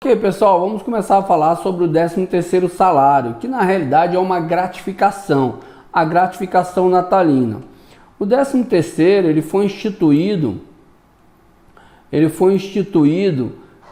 Ok, pessoal, vamos começar a falar sobre o 13º salário, que na realidade é uma gratificação, a gratificação natalina. O 13º, ele foi instituído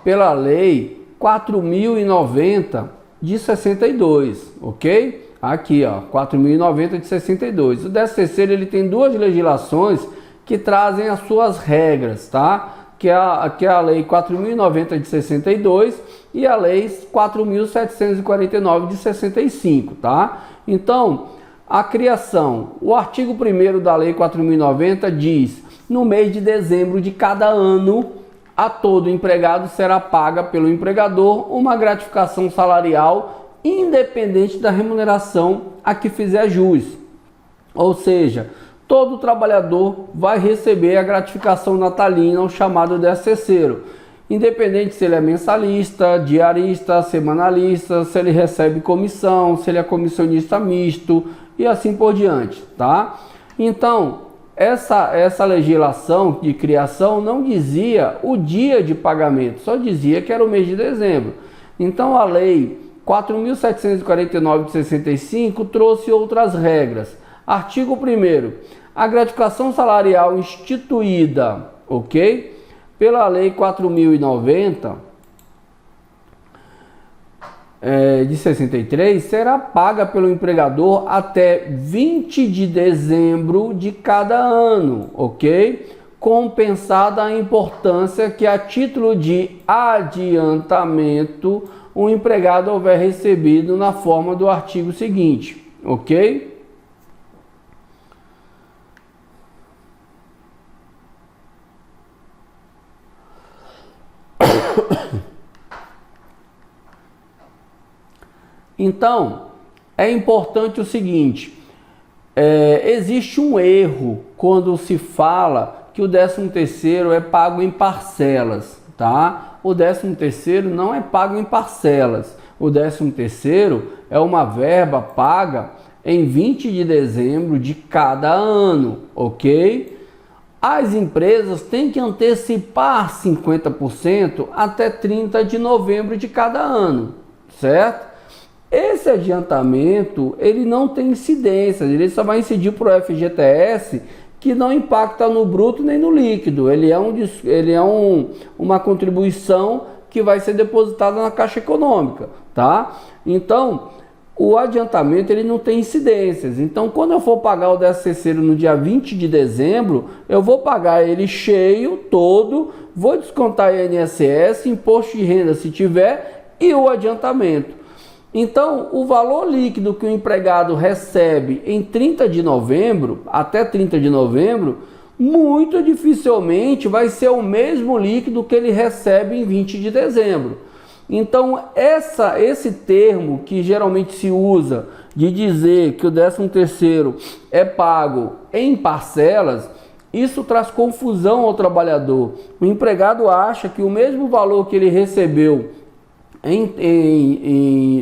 pela lei 4.090 de 62, ok? Aqui, ó, 4.090 de 62. O 13º, ele tem duas legislações que trazem as suas regras, tá? Que é a lei 4.090 de 62 e a lei 4.749 de 65, tá? Então, a criação, o artigo 1º da lei 4.090 diz: no mês de dezembro de cada ano, a todo empregado será paga pelo empregador uma gratificação salarial independente da remuneração a que fizer jus. Ou seja, todo trabalhador vai receber a gratificação natalina, o chamado 13º, independente se ele é mensalista, diarista, semanalista, se ele recebe comissão, se ele é comissionista misto e assim por diante, tá? Então, essa legislação de criação não dizia o dia de pagamento, só dizia que era o mês de dezembro. Então, a lei 4.749 de 65 trouxe outras regras. Artigo 1º. A gratificação salarial instituída, ok? Pela lei 4.090 de 63 será paga pelo empregador até 20 de dezembro de cada ano, ok? Compensada a importância que a título de adiantamento o empregado houver recebido na forma do artigo seguinte, ok? Então, é importante o seguinte, existe um erro quando se fala que o 13º é pago em parcelas, tá? O 13º não é pago em parcelas, o 13º é uma verba paga em 20 de dezembro de cada ano, ok? As empresas têm que antecipar 50% até 30 de novembro de cada ano, certo? Esse adiantamento, ele não tem incidência, ele só vai incidir para o FGTS, que não impacta no bruto nem no líquido. Ele é uma contribuição que vai ser depositada na Caixa Econômica, tá? Então, o adiantamento, ele não tem incidências. Então, quando eu for pagar o 13º no dia 20 de dezembro, eu vou pagar ele cheio, todo, vou descontar INSS, imposto de renda se tiver, e o adiantamento. Então, o valor líquido que o empregado recebe em 30 de novembro, até 30 de novembro, muito dificilmente vai ser o mesmo líquido que ele recebe em 20 de dezembro. Então, esse termo que geralmente se usa de dizer que o 13º é pago em parcelas, isso traz confusão ao trabalhador. O empregado acha que o mesmo valor que ele recebeu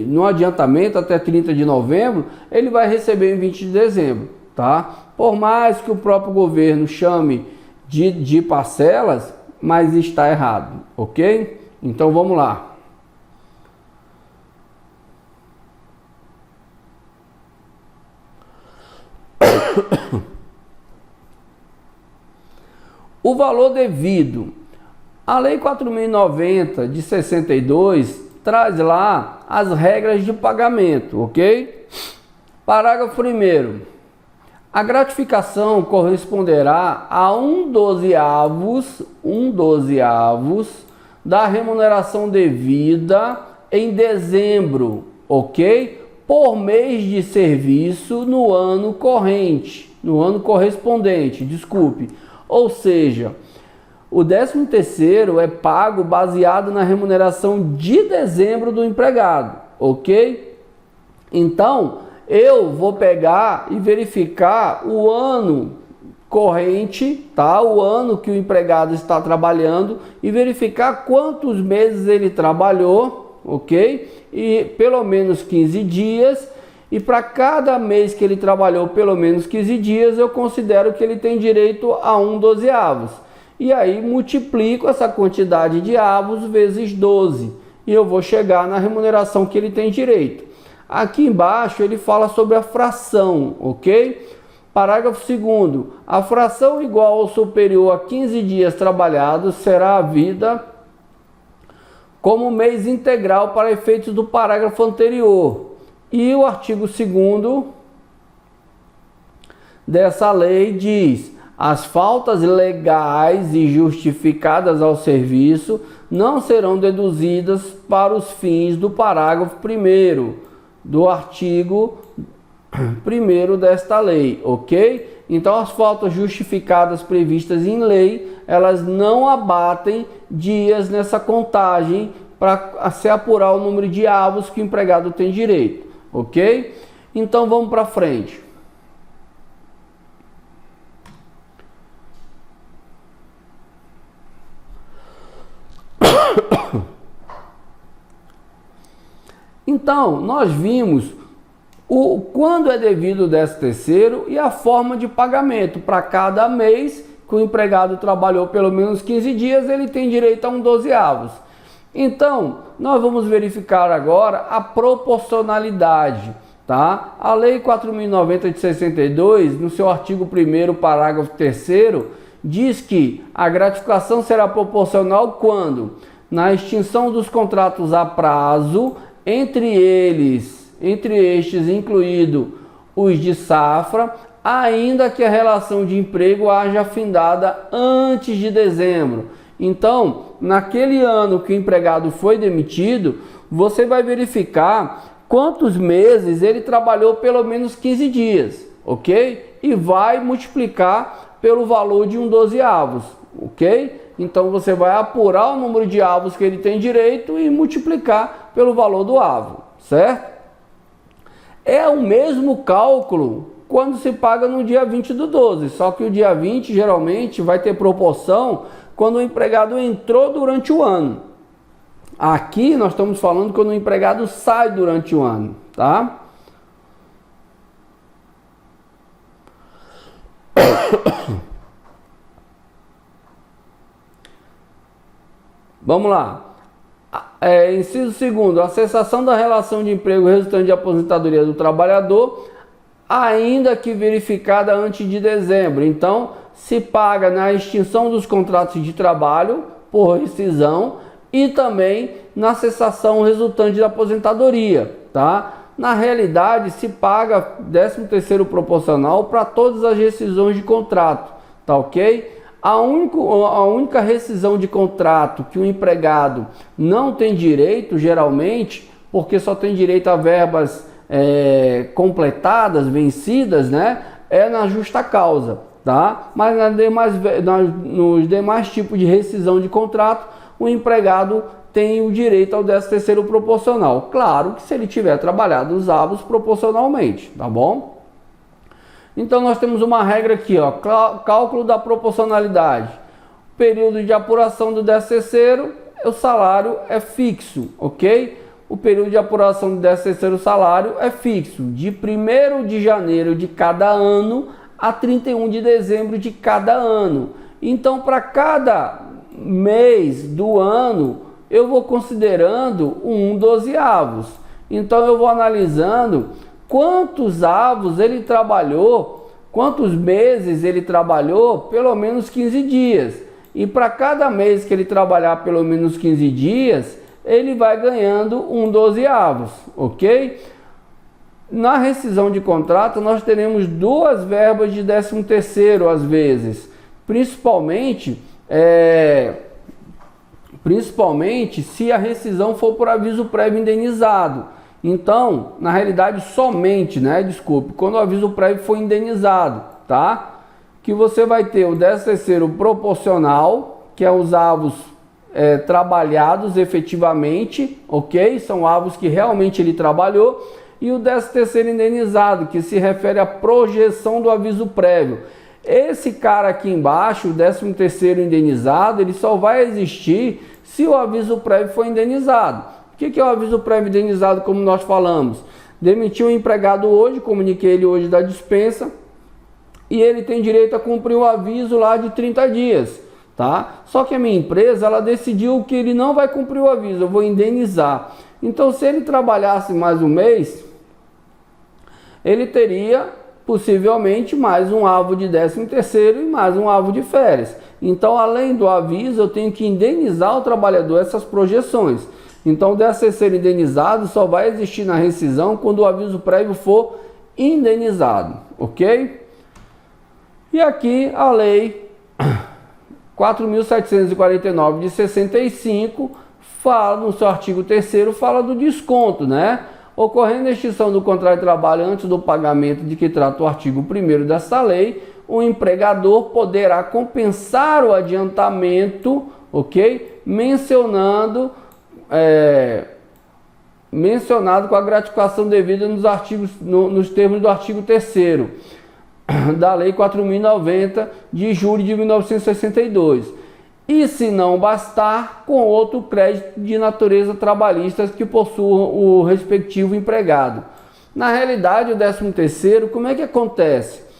no adiantamento até 30 de novembro, ele vai receber em 20 de dezembro, tá? Por mais que o próprio governo chame de parcelas, mas está errado, ok? Então vamos lá. O valor devido. A lei 4.090 de 62 traz lá as regras de pagamento, ok? Parágrafo 1º. A gratificação corresponderá a 1/12 da remuneração devida em dezembro, ok? Por mês de serviço no ano correspondente, desculpe. Ou seja, o 13º é pago baseado na remuneração de dezembro do empregado, ok? Então, eu vou pegar e verificar o ano corrente, tá? O ano que o empregado está trabalhando e verificar quantos meses ele trabalhou, ok? E pelo menos 15 dias. E para cada mês que ele trabalhou pelo menos 15 dias, eu considero que ele tem direito a 1/12. E aí multiplico essa quantidade de avos vezes 12. e eu vou chegar na remuneração que ele tem direito. Aqui embaixo ele fala sobre a fração, ok? Parágrafo 2º. A fração igual ou superior a 15 dias trabalhados será havida como mês integral para efeitos do parágrafo anterior. E o artigo 2º dessa lei diz: as faltas legais e justificadas ao serviço não serão deduzidas para os fins do parágrafo 1º do artigo 1º desta lei, ok? Então as faltas justificadas previstas em lei, elas não abatem dias nessa contagem para se apurar o número de avos que o empregado tem direito, ok? Então vamos para frente. Então, nós vimos quando é devido o 13º e a forma de pagamento. Para cada mês que o empregado trabalhou pelo menos 15 dias, ele tem direito a um 12avos. Então, nós vamos verificar agora a proporcionalidade, tá? A Lei 4.090 de 62, no seu artigo 1º, parágrafo 3º, diz que a gratificação será proporcional quando, na extinção dos contratos a prazo, entre estes incluído os de safra, ainda que a relação de emprego haja findada antes de dezembro. Então, naquele ano que o empregado foi demitido, você vai verificar quantos meses ele trabalhou pelo menos 15 dias, ok? E vai multiplicar pelo valor de um 12avos, ok? Então você vai apurar o número de avos que ele tem direito e multiplicar pelo valor do avo, certo? É o mesmo cálculo quando se paga no dia 20 do 12, só que o dia 20 geralmente vai ter proporção quando o empregado entrou durante o ano. Aqui nós estamos falando quando o empregado sai durante o ano, tá? Vamos lá. Inciso 2º, a cessação da relação de emprego resultante de aposentadoria do trabalhador, ainda que verificada antes de dezembro. Então, se paga na extinção dos contratos de trabalho por rescisão e também na cessação resultante da aposentadoria, tá? Na realidade, se paga 13º proporcional para todas as rescisões de contrato, tá ok? A única rescisão de contrato que o empregado não tem direito, geralmente, porque só tem direito a verbas completadas, vencidas, né? É na justa causa, tá? Mas nos demais tipos de rescisão de contrato, o empregado tem o direito ao 13º proporcional. Claro que se ele tiver trabalhado os avos proporcionalmente, tá bom? Então nós temos uma regra aqui, ó, cálculo da proporcionalidade. Período de apuração do 13º, o salário é fixo, ok? O período de apuração do 13º salário é fixo, de 1º de janeiro de cada ano a 31 de dezembro de cada ano. Então, para cada mês do ano, eu vou considerando um 12avos. Então, eu vou analisando quantos avos ele trabalhou, quantos meses ele trabalhou, pelo menos 15 dias. E para cada mês que ele trabalhar pelo menos 15 dias, ele vai ganhando um 12avos, ok? Na rescisão de contrato, nós teremos duas verbas de 13º, às vezes, principalmente se a rescisão for por aviso prévio indenizado. Então, na realidade, somente, quando o aviso prévio for indenizado, tá? Que você vai ter o 13º proporcional, que é os avos trabalhados efetivamente, ok? São avos que realmente ele trabalhou. E o 13º indenizado, que se refere à projeção do aviso prévio. Esse cara aqui embaixo, o 13º indenizado, ele só vai existir se o aviso prévio for indenizado. O que é o aviso prévio indenizado, como nós falamos? Demitiu o empregado hoje, comuniquei ele hoje da dispensa, e ele tem direito a cumprir o aviso lá de 30 dias, tá? Só que a minha empresa, ela decidiu que ele não vai cumprir o aviso, eu vou indenizar. Então, se ele trabalhasse mais um mês, ele teria possivelmente mais um avo de 13º e mais um avo de férias. Então, além do aviso, eu tenho que indenizar o trabalhador essas projeções. Então, o 13º indenizado só vai existir na rescisão quando o aviso prévio for indenizado, ok? E aqui a lei 4.749 de 65 fala, no seu artigo 3º, fala do desconto, né? Ocorrendo a extinção do contrato de trabalho antes do pagamento de que trata o artigo 1º desta lei, o empregador poderá compensar o adiantamento, ok? Mencionado com a gratificação devida nos termos do artigo 3º da Lei 4.090 de julho de 1962. E, se não bastar, com outro crédito de natureza trabalhista que possua o respectivo empregado. Na realidade, o 13º, como é que acontece?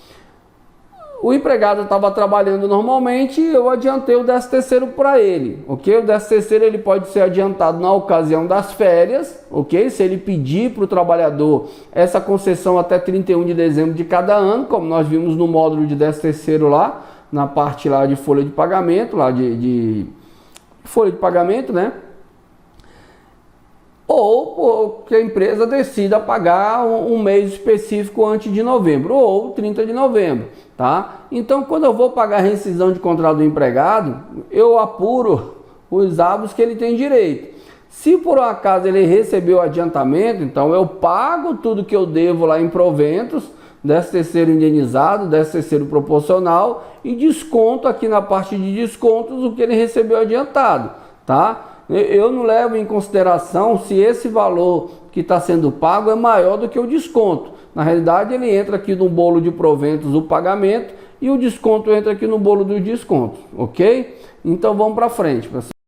O empregado estava trabalhando normalmente e eu adiantei o 13º para ele, ok? O 13º ele pode ser adiantado na ocasião das férias, ok? Se ele pedir para o trabalhador essa concessão até 31 de dezembro de cada ano, como nós vimos no módulo de 13º lá, na parte lá de folha de pagamento, lá de folha de pagamento, né? Ou que a empresa decida pagar um mês específico antes de novembro, ou 30 de novembro, tá? Então, quando eu vou pagar a rescisão de contrato do empregado, eu apuro os avos que ele tem direito. Se por um acaso ele recebeu adiantamento, então eu pago tudo que eu devo lá em proventos, 13º indenizado, 13º proporcional, e desconto aqui na parte de descontos o que ele recebeu adiantado, tá? Eu não levo em consideração se esse valor que está sendo pago é maior do que o desconto. Na realidade, ele entra aqui no bolo de proventos o pagamento e o desconto entra aqui no bolo dos descontos, ok? Então vamos para frente, pessoal.